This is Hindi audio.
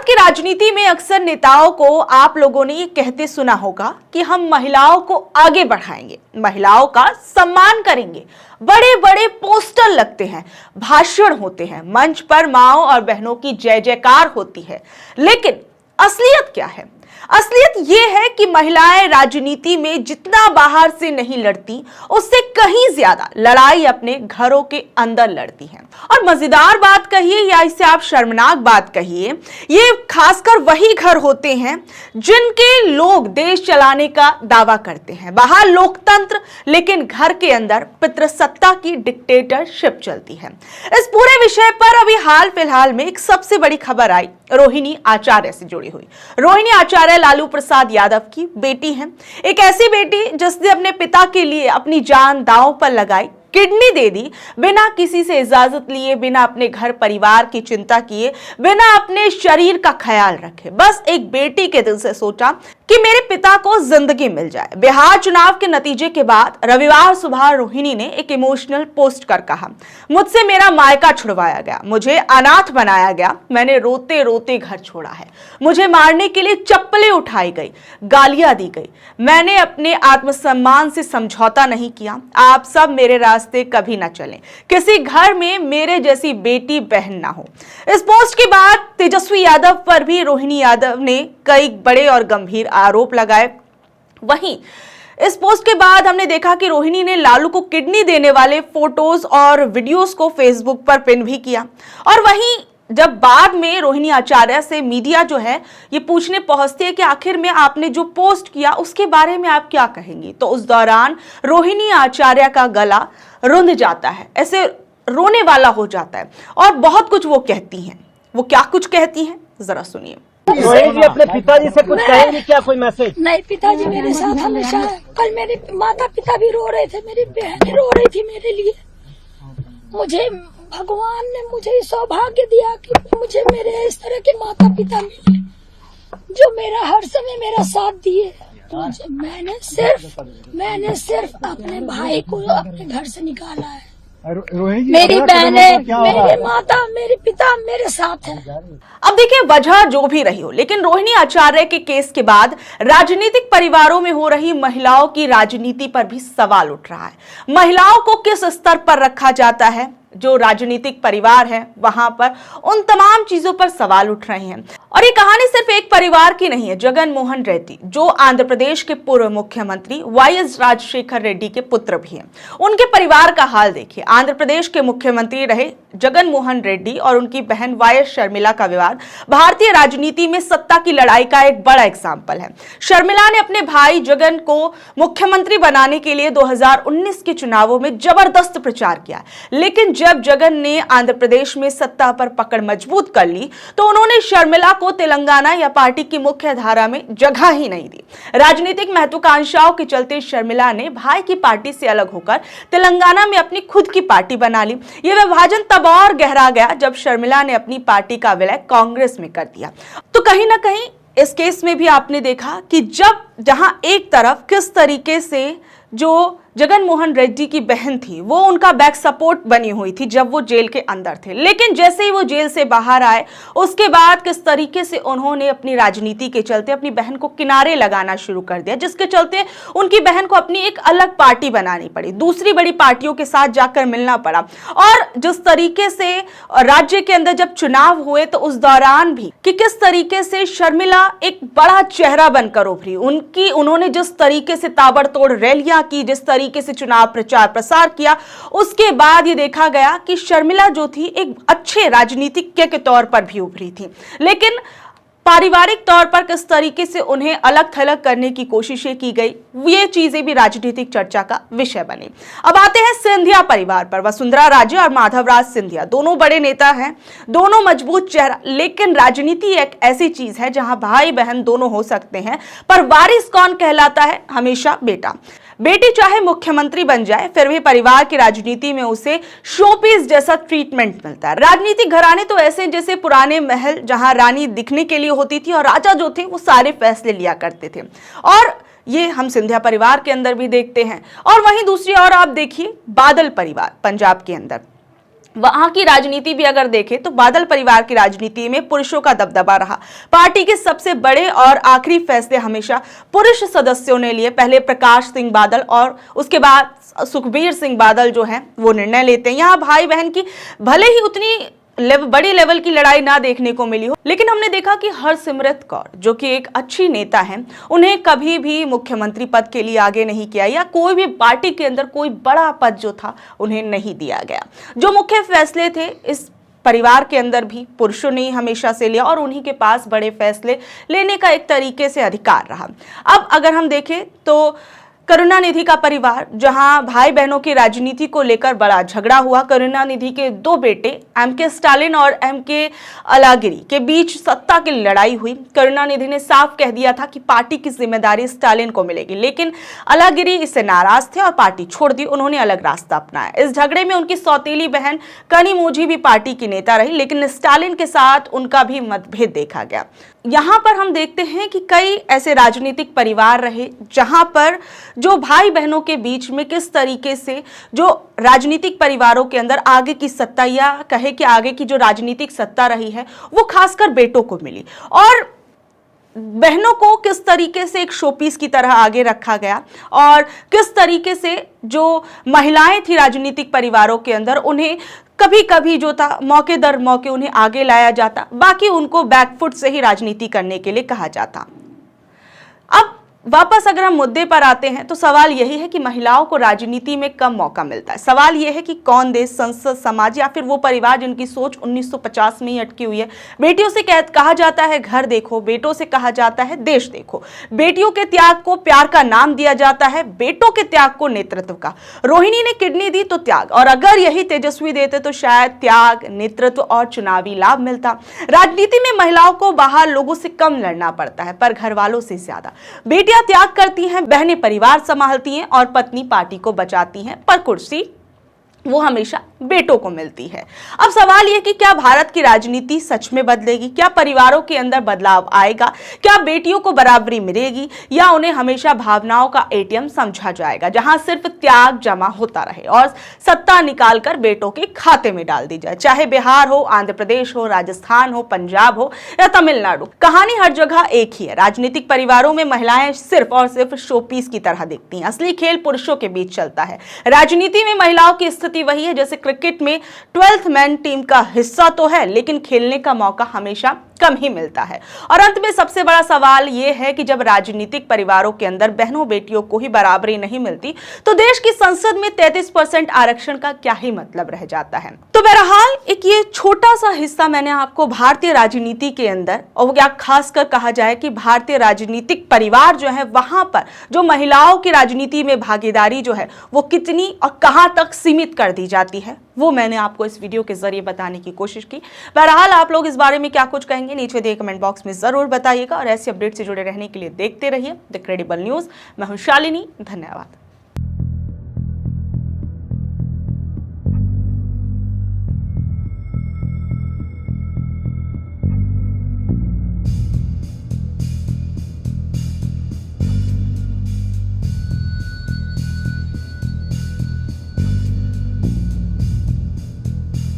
भारत की राजनीति में अक्सर नेताओं को आप लोगों ने ये कहते सुना होगा कि हम महिलाओं को आगे बढ़ाएंगे, महिलाओं का सम्मान करेंगे। बड़े बड़े पोस्टर लगते हैं, भाषण होते हैं, मंच पर माओ और बहनों की जय जयकार होती है। लेकिन असलियत क्या है? असलियत यह है कि महिलाएं राजनीति में जितना बाहर से नहीं लड़ती, उससे कहीं ज्यादा लड़ाई अपने घरों के अंदर लड़ती हैं। और मजेदार बात कहिए या इसे आप शर्मनाक बात कहिए, ये खासकर वही घर होते हैं जिनके लोग देश चलाने का दावा करते हैं। बाहर लोकतंत्र, लेकिन घर के अंदर पितृसत्ता की डिक्टेटरशिप चलती है। इस पूरे विषय पर अभी हाल फिलहाल में एक सबसे बड़ी खबर आई, रोहिणी आचार्य से जुड़ी हुई। रोहिणी आचार्य लालू प्रसाद यादव की बेटी हैं, एक ऐसी बेटी जिसने अपने पिता के लिए अपनी जान दांव पर लगाई, किडनी दे दी, बिना किसी से इजाजत लिए, बिना अपने घर परिवार की चिंता किए, बिना अपने शरीर का ख्याल रखे। बस एक बेटी के दिल से सोचा कि मेरे पिता को जिंदगी मिल जाए। बिहार चुनाव के नतीजे के बाद रविवार सुबह रोहिणी ने एक इमोशनल पोस्ट कर कहा, मुझसे मेरा मायका छुड़वाया गया, मुझे अनाथ बनाया गया, मैंने रोते रोते घर छोड़ा है, मुझे मारने के लिए चप्पलें उठाई गई, गालियां दी गई, मैंने अपने आत्मसम्मान से समझौता नहीं किया। आप सब मेरे रास्ते कभी ना चलें, किसी घर में मेरे जैसी बेटी बहन ना हो। इस पोस्ट के बाद तेजस्वी यादव पर भी रोहिणी यादव ने कई बड़े और गंभीर आरोप लगाए। वहीं इस पोस्ट के बाद हमने देखा कि रोहिणी ने लालू को किडनी देने वाले फोटोज और वीडियोस को फेसबुक पर पिन भी किया। और वहीं जब बाद में रोहिणी आचार्य से मीडिया जो है ये पूछने पहुंचती है कि आखिर में आपने जो पोस्ट किया उसके बारे में आप क्या कहेंगी, तो उस दौरान रोहिणी आचार्य का गला रुंध जाता है, ऐसे रोने वाला हो जाता है और बहुत कुछ वो कहती हैं। वो क्या कुछ कहती हैं जरा सुनिए। रोहिणी जी अपने पिताजी से कुछ कहेंगे क्या, कोई मैसेज? नहीं, पिताजी मेरे साथ हमेशा है। कल मेरे माता पिता भी रो रहे थे, मेरी बहन रो रही थी मेरे लिए। मुझे भगवान ने मुझे सौभाग्य दिया कि मुझे मेरे इस तरह के माता पिता मिले जो मेरा हर समय मेरा साथ दिए। तो मैंने सिर्फ अपने भाई को अपने घर से निकाला है। मेरी बहनें, मेरे माता, मेरे पिता मेरे साथ है। अब देखिए, वजह जो भी रही हो, लेकिन रोहिणी आचार्य के केस के बाद राजनीतिक परिवारों में हो रही महिलाओं की राजनीति पर भी सवाल उठ रहा है। महिलाओं को किस स्तर पर रखा जाता है, जो राजनीतिक परिवार है वहां पर उन तमाम चीजों पर सवाल उठ रहे हैं। और ये कहानी सिर्फ एक परिवार की नहीं है। जगन मोहन रेड्डी जो आंध्र प्रदेश के पूर्व मुख्यमंत्री वाईएस राजशेखर रेड्डी के पुत्र भी हैं, उनके परिवार का हाल देखिए। आंध्र प्रदेश के मुख्यमंत्री रहे जगन मोहन रेड्डी और उनकी बहन वाईएस शर्मिला का विवाद भारतीय राजनीति में सत्ता की लड़ाई का एक बड़ा एग्जाम्पल है। शर्मिला ने अपने भाई जगन को मुख्यमंत्री बनाने के लिए 2019 के चुनावों में जबरदस्त प्रचार किया, लेकिन जब जगन ने आंध्र प्रदेश में सत्ता पर पकड़ मजबूत कर ली तो उन्होंने शर्मिला को तेलंगाना या पार्टी की मुख्य धारा में जगह ही नहीं दी। राजनीतिक महत्वाकांक्षाओं के चलते शर्मिला ने भाई की पार्टी से अलग होकर तेलंगाना में अपनी खुद की पार्टी बना ली। यह विभाजन तब और गहरा गया जब शर्मिला ने अपनी पार्टी का विलय कांग्रेस में कर दिया। तो कहीं ना कहीं इस केस में भी आपने देखा कि जहां एक तरफ किस तरीके से जो जगन मोहन रेड्डी की बहन थी वो उनका बैक सपोर्ट बनी हुई थी जब वो जेल के अंदर थे, लेकिन जैसे ही वो जेल से बाहर आए उसके बाद किस तरीके से उन्होंने अपनी राजनीति के चलते अपनी बहन को किनारे लगाना शुरू कर दिया, जिसके चलते उनकी बहन को अपनी एक अलग पार्टी बनानी पड़ी, दूसरी बड़ी पार्टियों के साथ जाकर मिलना पड़ा। और जिस तरीके से राज्य के अंदर जब चुनाव हुए तो उस दौरान भी कि किस तरीके से शर्मिला एक बड़ा चेहरा बनकर उभरी, उन्होंने जिस तरीके से ताबड़तोड़ रैलियां की, जिस तरीके से चुनाव प्रचार प्रसार किया, उसके बाद ये देखा गया कि शर्मिला जो थी एक अच्छे राजनीतिज्ञ के तौर पर भी उभरी थी, लेकिन पारिवारिक तौर पर किस तरीके से उन्हें अलग थलग करने की कोशिशें की गई, ये चीजें भी राजनीतिक चर्चा का विषय बनी। अब आते हैं सिंधिया परिवार पर। वसुंधरा राजे और माधवराज सिंधिया दोनों बड़े नेता हैं, दोनों मजबूत चेहरा, लेकिन राजनीति एक ऐसी चीज है जहां भाई बहन दोनों हो सकते हैं, पर वारिस कौन कहलाता है? हमेशा बेटा। बेटी चाहे मुख्यमंत्री बन जाए फिर भी परिवार की राजनीति में उसे शोपीस जैसा ट्रीटमेंट मिलता है। राजनीतिक घराने तो ऐसे जैसे पुराने महल जहां रानी दिखने के लिए होती थी और राजा जो थे वो सारे फैसले लिया करते थे, और ये हम सिंधिया परिवार के अंदर भी देखते हैं। और वहीं दूसरी ओर आप देखिए बादल परिवार पंजाब के अंदर, वहां की राजनीति भी अगर देखें तो बादल परिवार की राजनीति में पुरुषों का दबदबा रहा। पार्टी के सबसे बड़े और आखिरी फैसले हमेशा पुरुष सदस्यों ने लिए। पहले प्रकाश सिंह बादल और उसके बाद सुखबीर सिंह बादल जो हैं वो निर्णय लेते हैं। यहाँ भाई बहन की भले ही उतनी बड़ी लेवल की लड़ाई ना देखने को मिली हो, लेकिन हमने देखा कि हरसिमरत कौर जो कि एक अच्छी नेता हैं, उन्हें कभी भी मुख्यमंत्री पद के लिए आगे नहीं किया या कोई भी पार्टी के अंदर कोई बड़ा पद जो था उन्हें नहीं दिया गया। जो मुख्य फैसले थे इस परिवार के अंदर भी पुरुषों ने हमेशा से लिया और उन्हीं के पास बड़े फैसले लेने का एक तरीके से अधिकार रहा। अब अगर हम देखें तो करुणानिधि का परिवार, जहां भाई बहनों की राजनीति को लेकर बड़ा झगड़ा हुआ। करुणानिधि के दो बेटे एमके स्टालिन और एमके अलागिरी के बीच सत्ता की लड़ाई हुई। करुणानिधि ने साफ कह दिया था कि पार्टी की जिम्मेदारी स्टालिन को मिलेगी, लेकिन अलागिरी इससे नाराज थे और पार्टी छोड़ दी। उन्होंने अलग रास्ता अपनाया। इस झगड़े में उनकी सौतेली बहन कनिमोझी भी पार्टी की नेता रही, लेकिन स्टालिन के साथ उनका भी मतभेद देखा गया। यहाँ पर हम देखते हैं कि कई ऐसे राजनीतिक परिवार रहे जहां पर जो भाई बहनों के बीच में किस तरीके से जो राजनीतिक परिवारों के अंदर आगे की सत्ता या कहे कि आगे की जो राजनीतिक सत्ता रही है वो खासकर बेटों को मिली और बहनों को किस तरीके से एक शोपीस की तरह आगे रखा गया और किस तरीके से जो महिलाएं थी राजनीतिक परिवारों के अंदर उन्हें कभी कभी जो था मौके दर मौके उन्हें आगे लाया जाता, बाकी उनको बैकफुट से ही राजनीति करने के लिए कहा जाता। अब वापस अगर हम मुद्दे पर आते हैं तो सवाल यही है कि महिलाओं को राजनीति में कम मौका मिलता है। सवाल यह है कि कौन देश, संसद, समाज या फिर वो परिवार जिनकी सोच 1950 में ही अटकी हुई है। बेटियों से कहा जाता है घर देखो, बेटों से कहा जाता है देश देखो। बेटियों के त्याग को प्यार का नाम दिया जाता है, बेटों के त्याग को नेतृत्व का। रोहिणी ने किडनी दी तो त्याग, और अगर यही तेजस्वी देते तो शायद त्याग, नेतृत्व और चुनावी लाभ मिलता। राजनीति में महिलाओं को बाहर लोगों से कम लड़ना पड़ता है, पर घर वालों से ज्यादा। बेटियां त्याग करती हैं, बहनें परिवार संभालती हैं और पत्नी पार्टी को बचाती हैं, पर कुर्सी वो हमेशा बेटों को मिलती है। अब सवाल यह कि क्या भारत की राजनीति सच में बदलेगी? क्या परिवारों के अंदर बदलाव आएगा? क्या बेटियों को बराबरी मिलेगी या उन्हें हमेशा भावनाओं का एटीएम समझा जाएगा जहां सिर्फ त्याग जमा होता रहे और सत्ता निकालकर बेटों के खाते में डाल दी जाए? चाहे बिहार हो, आंध्र प्रदेश हो, राजस्थान हो, पंजाब हो या तमिलनाडु, कहानी हर जगह एक ही है। राजनीतिक परिवारों में महिलाएं सिर्फ और सिर्फ शोपीस की तरह दिखती हैं। असली खेल पुरुषों के बीच चलता है। राजनीति में महिलाओं की स्थिति वही है जैसे क्रिकेट में 12th मैन टीम का हिस्सा तो है, लेकिन खेलने का मौका हमेशा कम ही मिलता है। और अंत में सबसे बड़ा सवाल यह है कि जब राजनीतिक परिवारों के अंदर बहनों बेटियों को ही बराबरी नहीं मिलती तो देश की संसद में 33% आरक्षण का क्या ही मतलब रह जाता है। तो बहरहाल एक ये छोटा सा हिस्सा मैंने आपको भारतीय राजनीति के अंदर, और क्या खासकर कहा जाए कि भारतीय राजनीतिक परिवार जो है वहां पर जो महिलाओं की राजनीति में भागीदारी जो है वो कितनी और कहां तक सीमित कर दी जाती है, वो मैंने आपको इस वीडियो के जरिए बताने की कोशिश की। बहरहाल आप लोग इस बारे में क्या कुछ कहेंगे नीचे दिए कमेंट बॉक्स में जरूर बताइएगा और ऐसी अपडेट से जुड़े रहने के लिए देखते रहिए द क्रेडिबल न्यूज। मैं हूं शालिनी, धन्यवाद।